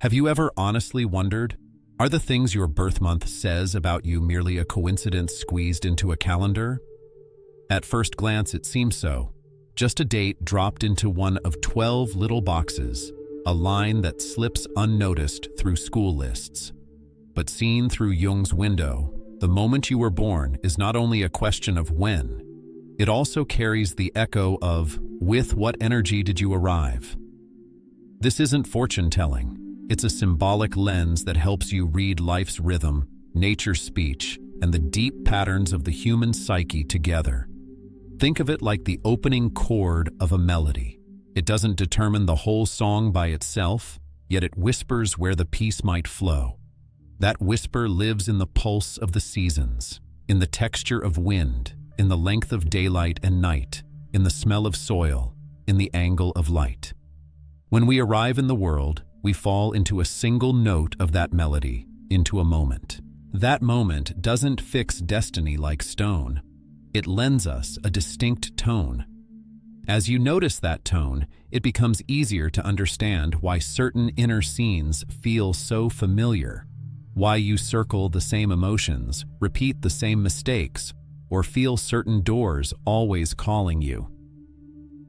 Have you ever honestly wondered, are the things your birth month says about you merely a coincidence squeezed into a calendar? At first glance, it seems so. Just a date dropped into one of 12 little boxes, a line that slips unnoticed through school lists. But seen through Jung's window, the moment you were born is not only a question of when, it also carries the echo of, with what energy did you arrive? This isn't fortune-telling. It's a symbolic lens that helps you read life's rhythm, nature's speech, and the deep patterns of the human psyche together. Think of it like the opening chord of a melody. It doesn't determine the whole song by itself, yet it whispers where the piece might flow. That whisper lives in the pulse of the seasons, in the texture of wind, in the length of daylight and night, in the smell of soil, in the angle of light. When we arrive in the world, we fall into a single note of that melody, into a moment. That moment doesn't fix destiny like stone. It lends us a distinct tone. As you notice that tone, it becomes easier to understand why certain inner scenes feel so familiar, why you circle the same emotions, repeat the same mistakes, or feel certain doors always calling you.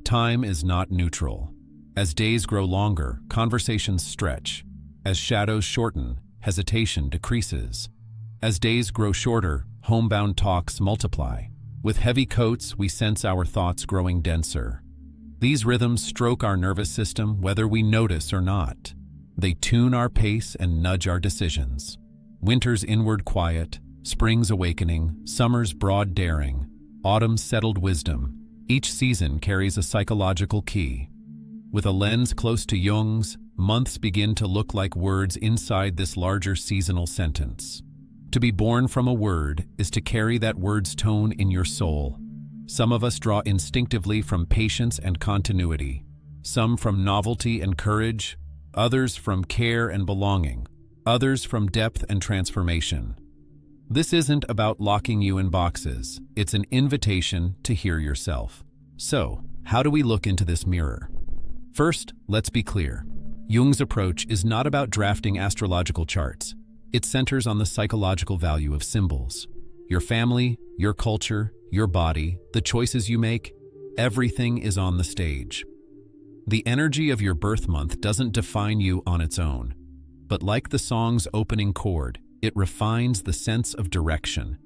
Time is not neutral. As days grow longer, conversations stretch. As shadows shorten, hesitation decreases. As days grow shorter, homebound talks multiply. With heavy coats, we sense our thoughts growing denser. These rhythms stroke our nervous system whether we notice or not. They tune our pace and nudge our decisions. Winter's inward quiet, spring's awakening, summer's broad daring, autumn's settled wisdom. Each season carries a psychological key. With a lens close to Jung's, months begin to look like words inside this larger seasonal sentence. To be born from a word is to carry that word's tone in your soul. Some of us draw instinctively from patience and continuity, some from novelty and courage, others from care and belonging, others from depth and transformation. This isn't about locking you in boxes, it's an invitation to hear yourself. So, how do we look into this mirror? First, let's be clear. Jung's approach is not about drafting astrological charts. It centers on the psychological value of symbols. Your family, your culture, your body, the choices you make, everything is on the stage. The energy of your birth month doesn't define you on its own, but like the song's opening chord, it refines the sense of direction.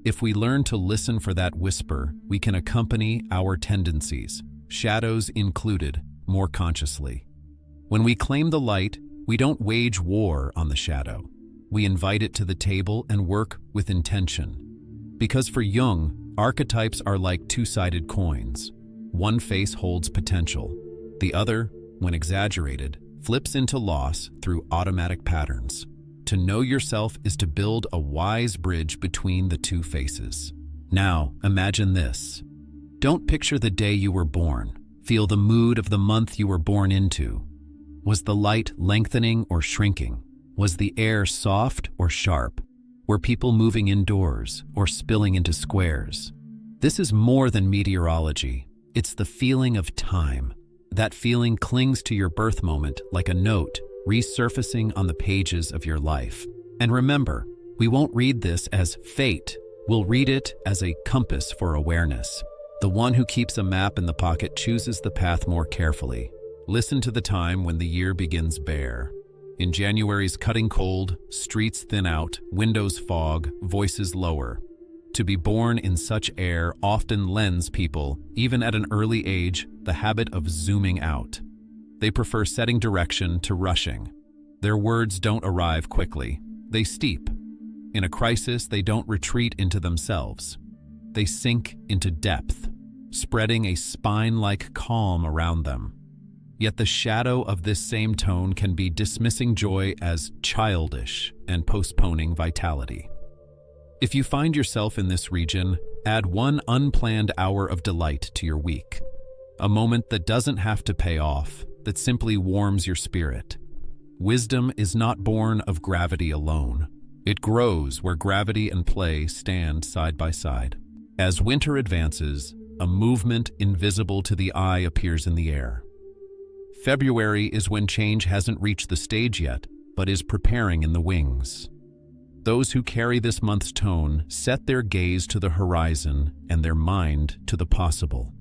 If we learn to listen for that whisper, we can accompany our tendencies, shadows included, more consciously. When we claim the light, we don't wage war on the shadow. We invite it to the table and work with intention. Because for Jung, archetypes are like two-sided coins. One face holds potential. The other, when exaggerated, flips into loss through automatic patterns. To know yourself is to build a wise bridge between the two faces. Now, imagine this. Don't picture the day you were born. Feel the mood of the month you were born into. Was the light lengthening or shrinking? Was the air soft or sharp? Were people moving indoors or spilling into squares? This is more than meteorology. It's the feeling of time. That feeling clings to your birth moment like a note resurfacing on the pages of your life. And remember, we won't read this as fate. We'll read it as a compass for awareness. The one who keeps a map in the pocket chooses the path more carefully. Listen to the time when the year begins bare. In January's cutting cold, streets thin out, windows fog, voices lower. To be born in such air often lends people, even at an early age, the habit of zooming out. They prefer setting direction to rushing. Their words don't arrive quickly. They steep. In a crisis, they don't retreat into themselves. They sink into depth, spreading a spine-like calm around them. Yet the shadow of this same tone can be dismissing joy as childish and postponing vitality. If you find yourself in this region, add one unplanned hour of delight to your week. A moment that doesn't have to pay off, that simply warms your spirit. Wisdom is not born of gravity alone. It grows where gravity and play stand side by side. As winter advances, a movement invisible to the eye appears in the air. February is when change hasn't reached the stage yet, but is preparing in the wings. Those who carry this month's tone set their gaze to the horizon and their mind to the possible.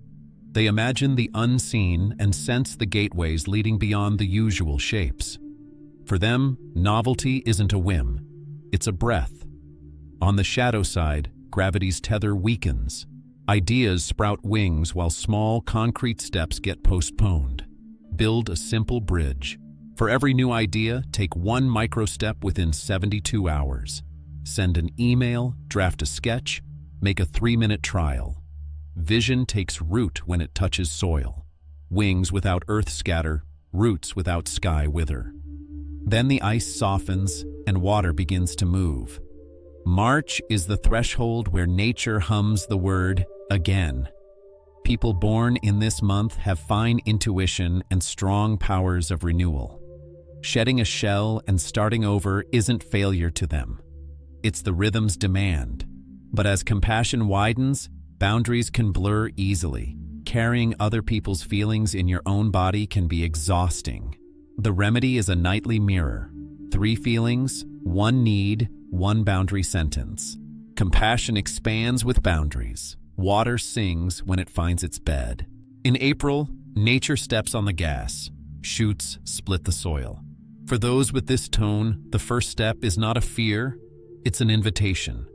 They imagine the unseen and sense the gateways leading beyond the usual shapes. For them, novelty isn't a whim, it's a breath. On the shadow side, gravity's tether weakens. Ideas sprout wings while small, concrete steps get postponed. Build a simple bridge. For every new idea, take one micro step within 72 hours. Send an email, draft a sketch, make a 3-minute trial. Vision takes root when it touches soil. Wings without earth scatter, roots without sky wither. Then the ice softens and water begins to move. March is the threshold where nature hums the word again. People born in this month have fine intuition and strong powers of renewal. Shedding a shell and starting over isn't failure to them. It's the rhythm's demand. But as compassion widens, boundaries can blur easily. Carrying other people's feelings in your own body can be exhausting. The remedy is a nightly mirror. 3 feelings, 1 need, 1 boundary sentence. Compassion expands with boundaries. Water sings when it finds its bed. In April, nature steps on the gas. Shoots split the soil. For those with this tone, the first step is not a fear, it's an invitation.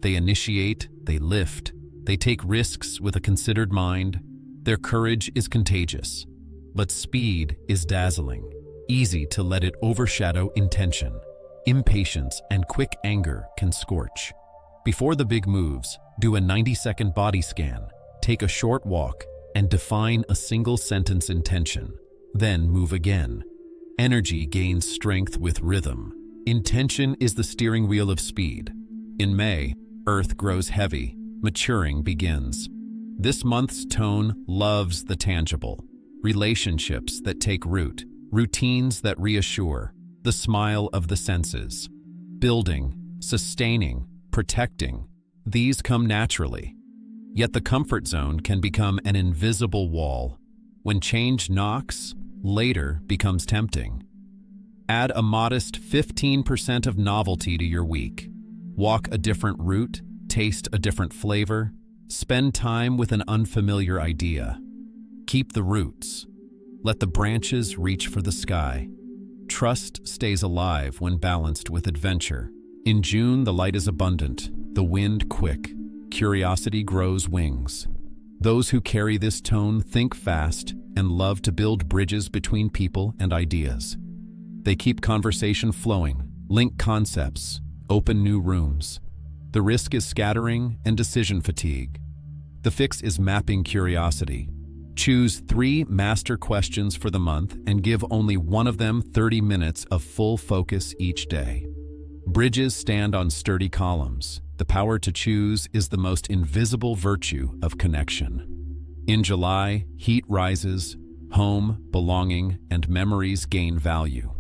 They initiate, they lift, they take risks with a considered mind. Their courage is contagious, but speed is dazzling. Easy to let it overshadow intention. Impatience and quick anger can scorch. Before the big moves, do a 90-second body scan, take a short walk, and define a single sentence intention. Then move again. Energy gains strength with rhythm. Intention is the steering wheel of speed. In May, Earth grows heavy, maturing begins. This month's tone loves the tangible. Relationships that take root, routines that reassure, the smile of the senses. Building, sustaining, protecting, these come naturally. Yet the comfort zone can become an invisible wall. When change knocks, later becomes tempting. Add a modest 15% of novelty to your week. Walk a different route, taste a different flavor, spend time with an unfamiliar idea. Keep the roots. Let the branches reach for the sky. Trust stays alive when balanced with adventure. In June, the light is abundant, the wind quick. Curiosity grows wings. Those who carry this tone think fast and love to build bridges between people and ideas. They keep conversation flowing, link concepts, open new rooms. The risk is scattering and decision fatigue. The fix is mapping curiosity. Choose 3 master questions for the month and give only one of them 30 minutes of full focus each day. Bridges stand on sturdy columns. The power to choose is the most invisible virtue of connection. In July, heat rises, home, belonging, and memories gain value.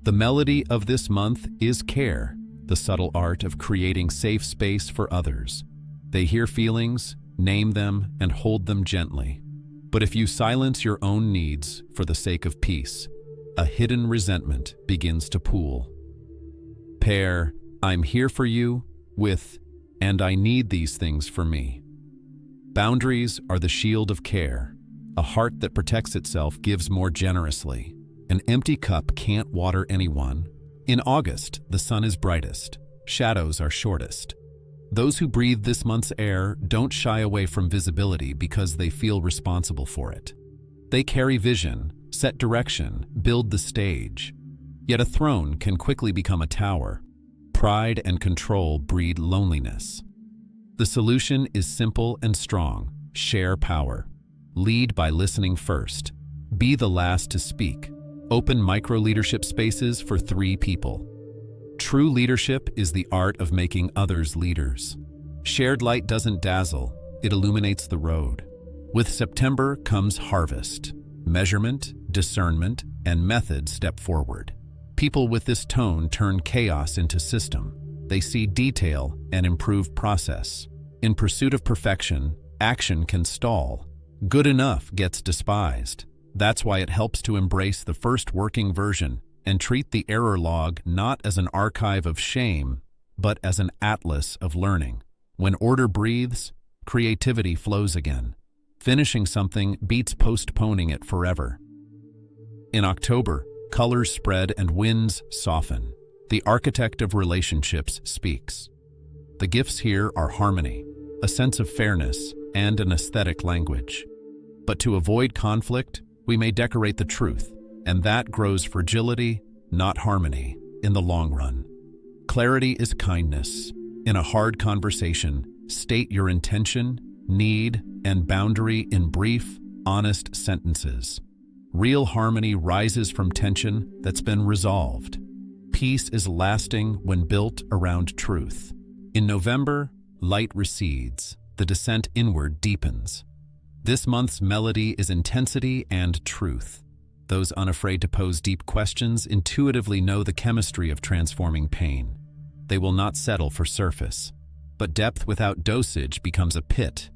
The melody of this month is care, the subtle art of creating safe space for others. They hear feelings, name them, and hold them gently. But if you silence your own needs for the sake of peace, a hidden resentment begins to pool. Pair, I'm here for you, with, and I need these things for me. Boundaries are the shield of care. A heart that protects itself gives more generously. An empty cup can't water anyone. In August, the sun is brightest. Shadows are shortest. Those who breathe this month's air don't shy away from visibility because they feel responsible for it. They carry vision, set direction, build the stage. Yet a throne can quickly become a tower. Pride and control breed loneliness. The solution is simple and strong. Share power. Lead by listening first. Be the last to speak. Open micro-leadership spaces for 3 people. True leadership is the art of making others leaders. Shared light doesn't dazzle, it illuminates the road. With September comes harvest. Measurement, discernment, and method step forward. People with this tone turn chaos into system. They see detail and improve process. In pursuit of perfection, action can stall. Good enough gets despised. That's why it helps to embrace the first working version and treat the error log not as an archive of shame, but as an atlas of learning. When order breathes, creativity flows again. Finishing something beats postponing it forever. In October, colors spread and winds soften. The architect of relationships speaks. The gifts here are harmony, a sense of fairness, and an aesthetic language. But to avoid conflict, we may decorate the truth, and that grows fragility, not harmony, in the long run. Clarity is kindness. In a hard conversation, state your intention, need, and boundary in brief, honest sentences. Real harmony rises from tension that's been resolved. Peace is lasting when built around truth. In November, light recedes. The descent inward deepens. This month's melody is intensity and truth. Those unafraid to pose deep questions intuitively know the chemistry of transforming pain. They will not settle for surface. But depth without dosage becomes a pit,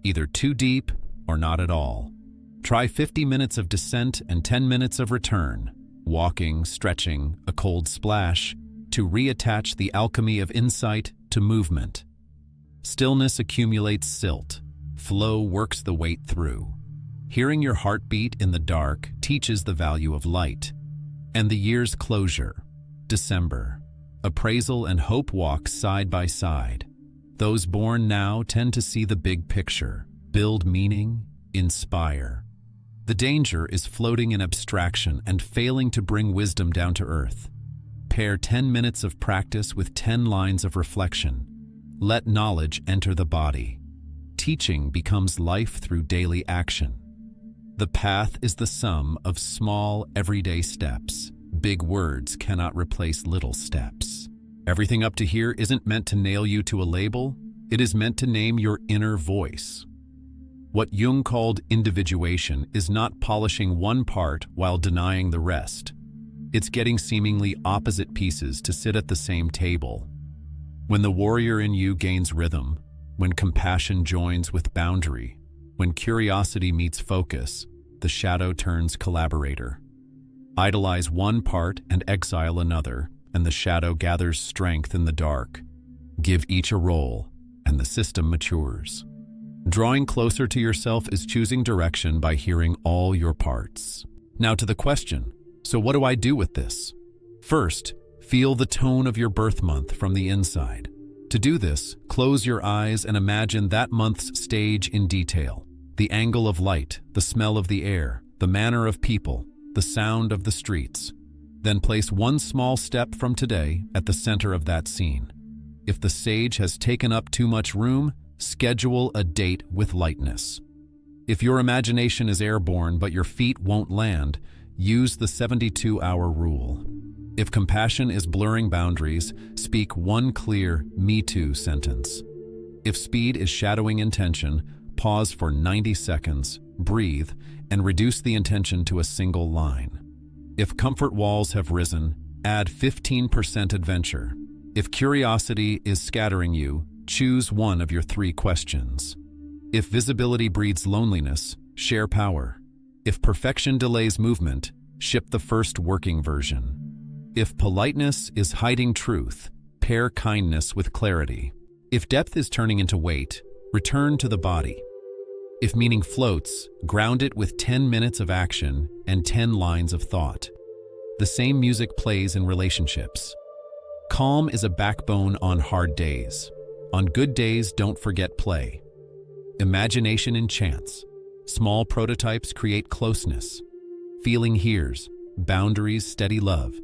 either too deep or not at all. Try 50 minutes of descent and 10 minutes of return, walking, stretching, a cold splash, to reattach the alchemy of insight to movement. Stillness accumulates silt. Flow works the weight through. Hearing your heartbeat in the dark teaches the value of light. And the year's closure, December. Appraisal and hope walk side by side. Those born now tend to see the big picture, build meaning, inspire. The danger is floating in abstraction and failing to bring wisdom down to earth. Pair 10 minutes of practice with 10 lines of reflection. Let knowledge enter the body. Teaching becomes life through daily action. The path is the sum of small, everyday steps. Big words cannot replace little steps. Everything up to here isn't meant to nail you to a label. It is meant to name your inner voice. What Jung called individuation is not polishing one part while denying the rest. It's getting seemingly opposite pieces to sit at the same table. When the warrior in you gains rhythm, when compassion joins with boundary, when curiosity meets focus, the shadow turns collaborator. Idolize one part and exile another, and the shadow gathers strength in the dark. Give each a role, and the system matures. Drawing closer to yourself is choosing direction by hearing all your parts. Now to the question, so what do I do with this? First, feel the tone of your birth month from the inside. To do this, close your eyes and imagine that month's stage in detail. The angle of light, the smell of the air, the manner of people, the sound of the streets. Then place one small step from today at the center of that scene. If the stage has taken up too much room, schedule a date with lightness. If your imagination is airborne but your feet won't land, use the 72-hour rule. If compassion is blurring boundaries, speak one clear "Me Too" sentence. If speed is shadowing intention, pause for 90 seconds, breathe, and reduce the intention to a single line. If comfort walls have risen, add 15% adventure. If curiosity is scattering you, choose one of your 3 questions. If visibility breeds loneliness, share power. If perfection delays movement, ship the first working version. If politeness is hiding truth, pair kindness with clarity. If depth is turning into weight, return to the body. If meaning floats, ground it with 10 minutes of action and 10 lines of thought. The same music plays in relationships. Calm is a backbone on hard days. On good days, don't forget play. Imagination and chance. Small prototypes create closeness. Feeling hears. Boundaries steady love.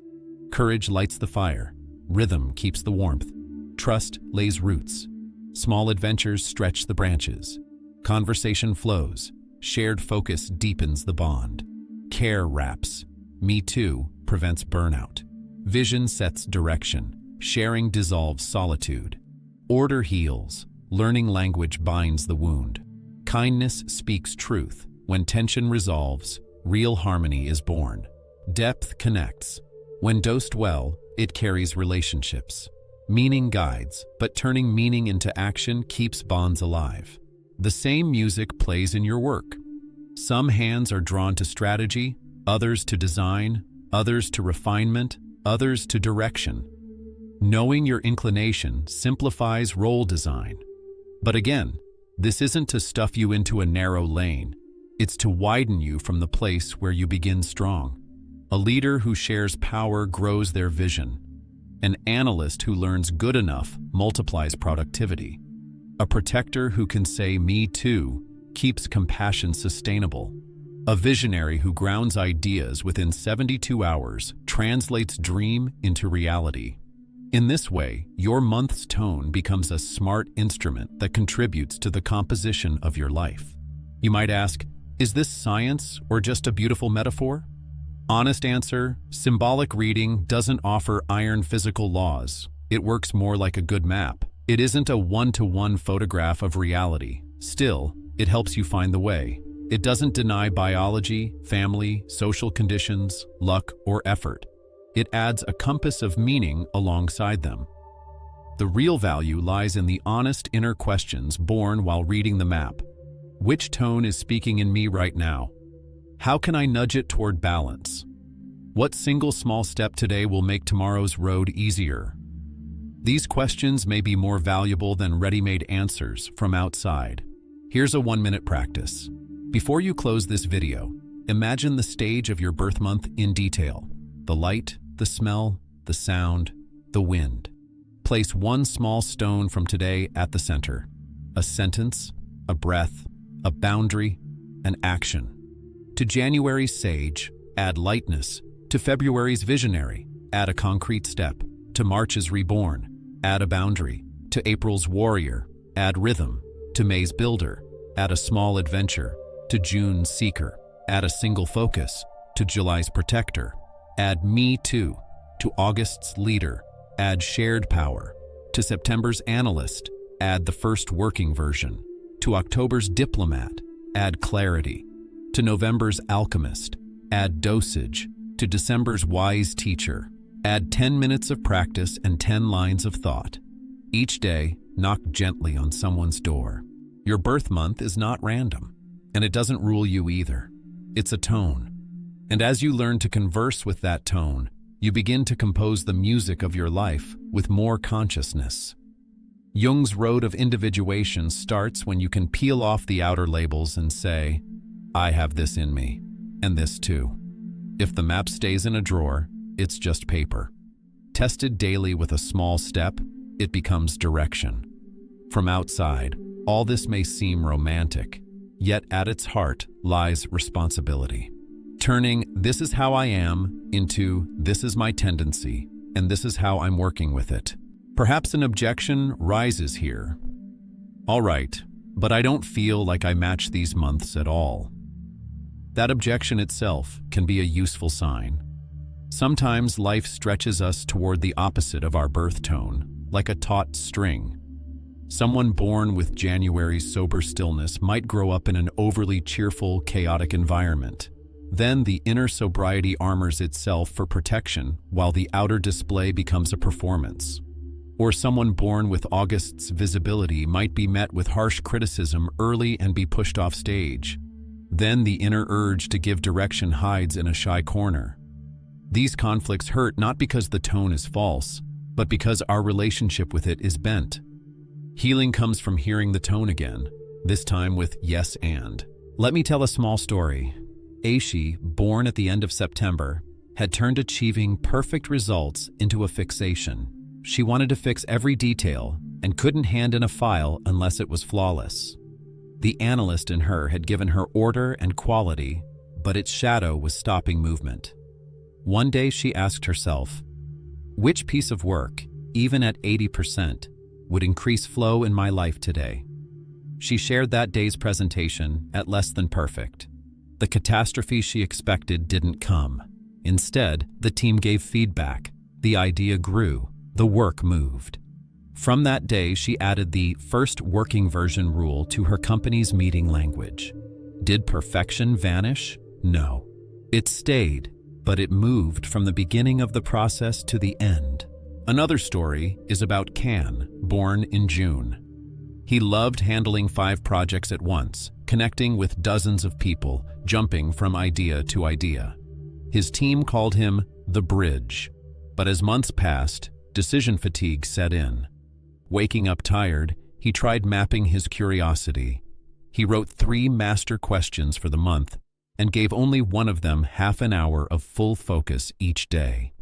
Courage lights the fire. Rhythm keeps the warmth. Trust lays roots. Small adventures stretch the branches. Conversation flows. Shared focus deepens the bond. Care wraps. Me Too prevents burnout. Vision sets direction. Sharing dissolves solitude. Order heals. Learning language binds the wound. Kindness speaks truth. When tension resolves, real harmony is born. Depth connects. When dosed well, it carries relationships. Meaning guides, but turning meaning into action keeps bonds alive. The same music plays in your work. Some hands are drawn to strategy, others to design, others to refinement, others to direction. Knowing your inclination simplifies role design. But again, this isn't to stuff you into a narrow lane. It's to widen you from the place where you begin strong. A leader who shares power grows their vision. An analyst who learns good enough multiplies productivity. A protector who can say "me too" keeps compassion sustainable. A visionary who grounds ideas within 72 hours translates dream into reality. In this way, your month's tone becomes a smart instrument that contributes to the composition of your life. You might ask, is this science or just a beautiful metaphor? Honest answer, symbolic reading doesn't offer iron physical laws. It works more like a good map. It isn't a one-to-one photograph of reality. Still, it helps you find the way. It doesn't deny biology, family, social conditions, luck, or effort. It adds a compass of meaning alongside them. The real value lies in the honest inner questions born while reading the map. Which tone is speaking in me right now? How can I nudge it toward balance? What single small step today will make tomorrow's road easier? These questions may be more valuable than ready-made answers from outside. Here's a 1-minute practice. Before you close this video, imagine the stage of your birth month in detail. The light, the smell, the sound, the wind. Place one small stone from today at the center. A sentence, a breath, a boundary, an action. To January's sage, add lightness. To February's visionary, add a concrete step. To March's reborn, add a boundary. To April's warrior, add rhythm. To May's builder, add a small adventure. To June's seeker, add a single focus. To July's protector, add me too. To August's leader, add shared power. To September's analyst, add the first working version. To October's diplomat, add clarity. To November's alchemist, add dosage. To December's wise teacher, add 10 minutes of practice and 10 lines of thought. Each day, knock gently on someone's door. Your birth month is not random, and it doesn't rule you either. It's a tone. And as you learn to converse with that tone, you begin to compose the music of your life with more consciousness. Jung's road of individuation starts when you can peel off the outer labels and say, I have this in me, and this too. If the map stays in a drawer, it's just paper. Tested daily with a small step, it becomes direction. From outside, all this may seem romantic, yet at its heart lies responsibility. Turning "this is how I am" into "this is my tendency, and this is how I'm working with it." Perhaps an objection rises here. All right, but I don't feel like I match these months at all. That objection itself can be a useful sign. Sometimes life stretches us toward the opposite of our birth tone, like a taut string. Someone born with January's sober stillness might grow up in an overly cheerful, chaotic environment. Then the inner sobriety armors itself for protection, while the outer display becomes a performance. Or someone born with August's visibility might be met with harsh criticism early and be pushed off stage. Then the inner urge to give direction hides in a shy corner. These conflicts hurt not because the tone is false, but because our relationship with it is bent. Healing comes from hearing the tone again, this time with yes and. Let me tell a small story. Aishi, born at the end of September, had turned achieving perfect results into a fixation. She wanted to fix every detail and couldn't hand in a file unless it was flawless. The analyst in her had given her order and quality, but its shadow was stopping movement. One day she asked herself, which piece of work, even at 80%, would increase flow in my life today? She shared that day's presentation at less than perfect. The catastrophe she expected didn't come. Instead, the team gave feedback. The idea grew. The work moved. From that day, she added the first working version rule to her company's meeting language. Did perfection vanish? No. It stayed, but it moved from the beginning of the process to the end. Another story is about Can, born in June. He loved handling 5 projects at once, connecting with dozens of people, jumping from idea to idea. His team called him the Bridge. But as months passed, decision fatigue set in. Waking up tired, he tried mapping his curiosity. He wrote 3 master questions for the month and gave only one of them half an hour of full focus each day.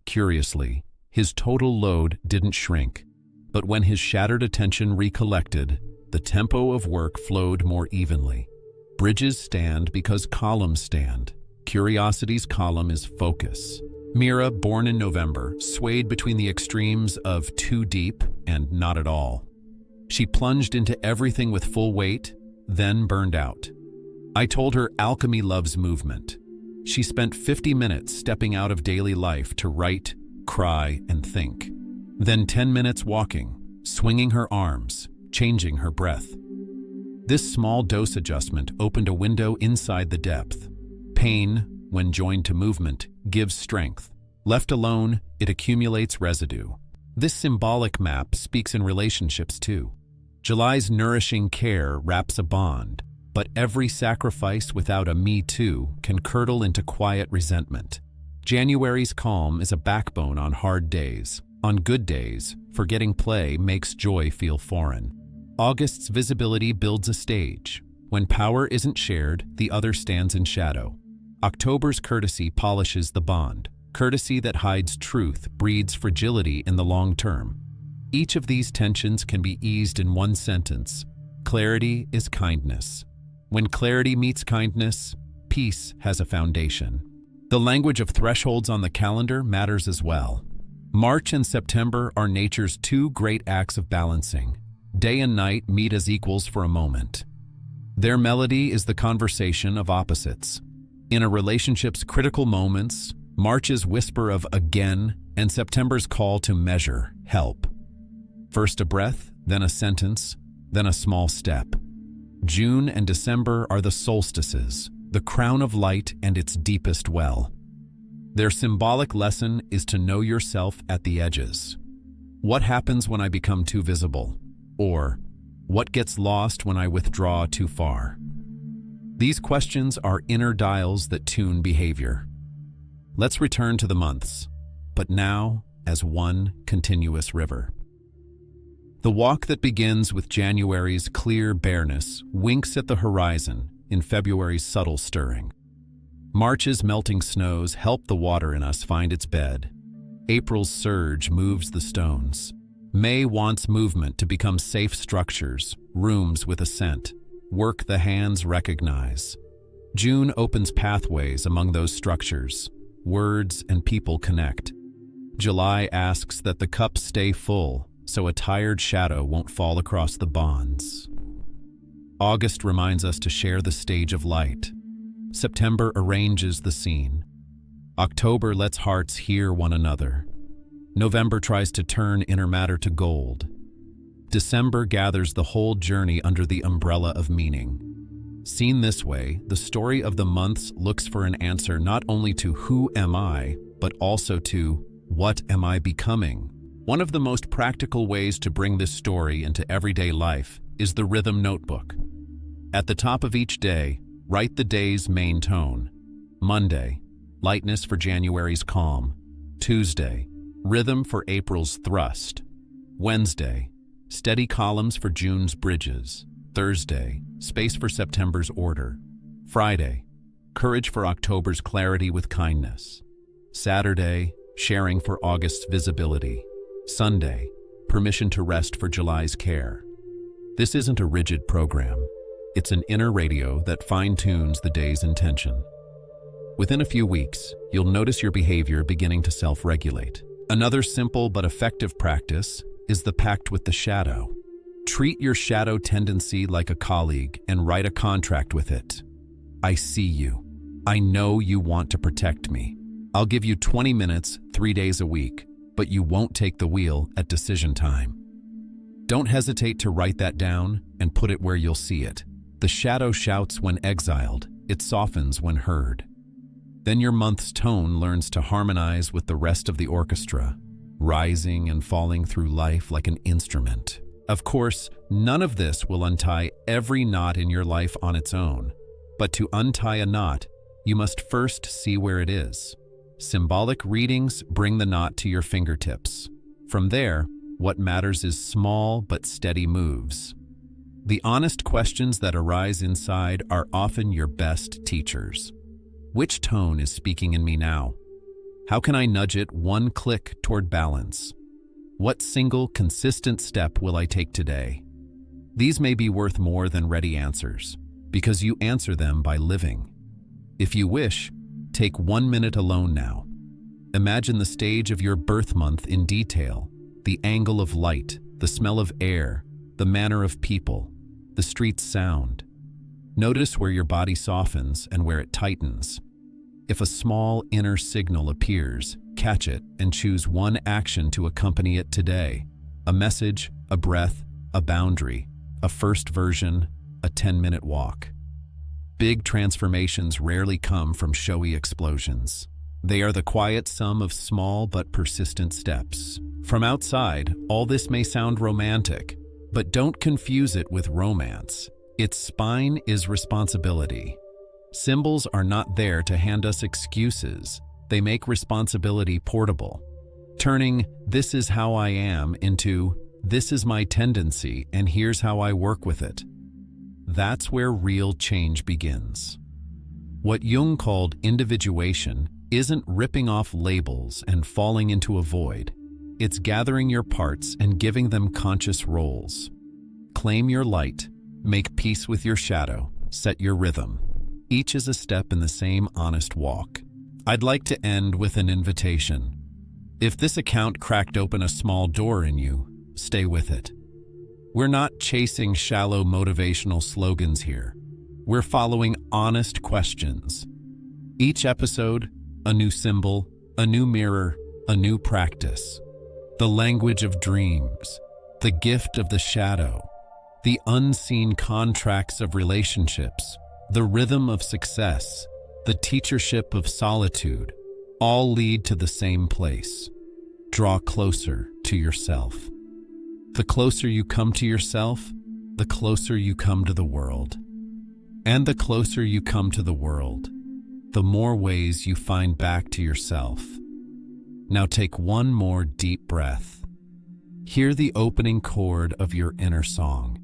Curiously, his total load didn't shrink, but when his shattered attention recollected, the tempo of work flowed more evenly. Bridges stand because columns stand. Curiosity's column is focus. Mira, born in November, swayed between the extremes of too deep and not at all. She plunged into everything with full weight, then burned out. I told her alchemy loves movement. She spent 50 minutes stepping out of daily life to write, cry, and think. Then 10 minutes walking, swinging her arms, changing her breath. This small dose adjustment opened a window inside the depth. Pain, when joined to movement, gives strength. Left alone, it accumulates residue. This symbolic map speaks in relationships too. July's nourishing care wraps a bond, but every sacrifice without a me too can curdle into quiet resentment. January's calm is a backbone on hard days. On good days, forgetting play makes joy feel foreign. August's visibility builds a stage. When power isn't shared, the other stands in shadow. October's courtesy polishes the bond. Courtesy that hides truth breeds fragility in the long term. Each of these tensions can be eased in one sentence. Clarity is kindness. When clarity meets kindness, peace has a foundation. The language of thresholds on the calendar matters as well. March and September are nature's 2 great acts of balancing. Day and night meet as equals for a moment. Their melody is the conversation of opposites. In a relationship's critical moments, March's whisper of again and September's call to measure, help. First a breath, then a sentence, then a small step. June and December are the solstices, the crown of light and its deepest well. Their symbolic lesson is to know yourself at the edges. What happens when I become too visible? Or, what gets lost when I withdraw too far? These questions are inner dials that tune behavior. Let's return to the months, but now as one continuous river. The walk that begins with January's clear bareness winks at the horizon in February's subtle stirring. March's melting snows help the water in us find its bed. April's surge moves the stones. May wants movement to become safe structures, rooms with a scent, work the hands recognize. June opens pathways among those structures. Words and people connect. July asks that the cups stay full, so a tired shadow won't fall across the bonds. August reminds us to share the stage of light. September arranges the scene. October lets hearts hear one another. November tries to turn inner matter to gold. December gathers the whole journey under the umbrella of meaning. Seen this way, the story of the months looks for an answer not only to who am I, but also to what am I becoming? One of the most practical ways to bring this story into everyday life is the rhythm notebook. At the top of each day, write the day's main tone. Monday, lightness for January's calm. Tuesday, rhythm for April's thrust. Wednesday, steady columns for June's bridges. Thursday, space for September's order. Friday, courage for October's clarity with kindness. Saturday, sharing for August's visibility. Sunday, permission to rest for July's care. This isn't a rigid program. It's an inner radio that fine-tunes the day's intention. Within a few weeks, you'll notice your behavior beginning to self-regulate. Another simple but effective practice is the pact with the shadow. Treat your shadow tendency like a colleague and write a contract with it. I see you. I know you want to protect me. I'll give you 20 minutes, 3 days a week, but you won't take the wheel at decision time. Don't hesitate to write that down and put it where you'll see it. The shadow shouts when exiled. It softens when heard. Then your month's tone learns to harmonize with the rest of the orchestra, rising and falling through life like an instrument. Of course, none of this will untie every knot in your life on its own. But to untie a knot, you must first see where it is. Symbolic readings bring the knot to your fingertips. From there, what matters is small but steady moves. The honest questions that arise inside are often your best teachers. Which tone is speaking in me now? How can I nudge it one click toward balance? What single, consistent step will I take today? These may be worth more than ready answers, because you answer them by living. If you wish, take 1 minute alone now. Imagine the stage of your birth month in detail, the angle of light, the smell of air, the manner of people, the street's sound. Notice where your body softens and where it tightens. If a small inner signal appears, catch it and choose one action to accompany it today. A message, a breath, a boundary, a first version, a 10-minute walk. Big transformations rarely come from showy explosions. They are the quiet sum of small but persistent steps. From outside, all this may sound romantic, but don't confuse it with romance. Its spine is responsibility. Symbols are not there to hand us excuses. They make responsibility portable, turning "this is how I am" into "this is my tendency and here's how I work with it." That's where real change begins. What Jung called individuation isn't ripping off labels and falling into a void. It's gathering your parts and giving them conscious roles. Claim your light, make peace with your shadow, set your rhythm. Each is a step in the same honest walk. I'd like to end with an invitation. If this account cracked open a small door in you, stay with it. We're not chasing shallow motivational slogans here. We're following honest questions. Each episode, a new symbol, a new mirror, a new practice. The language of dreams, the gift of the shadow, the unseen contracts of relationships, the rhythm of success, the teachership of solitude, all lead to the same place. Draw closer to yourself. The closer you come to yourself, the closer you come to the world. And the closer you come to the world, the more ways you find back to yourself. Now take one more deep breath. Hear the opening chord of your inner song.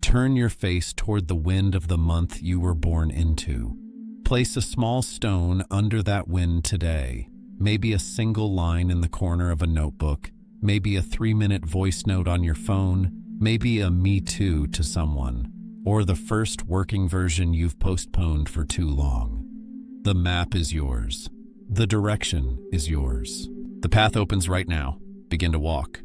Turn your face toward the wind of the month you were born into. Place a small stone under that wind today. Maybe a single line in the corner of a notebook. Maybe a 3-minute voice note on your phone. Maybe a "me too" to someone. Or the first working version you've postponed for too long. The map is yours. The direction is yours. The path opens right now. Begin to walk.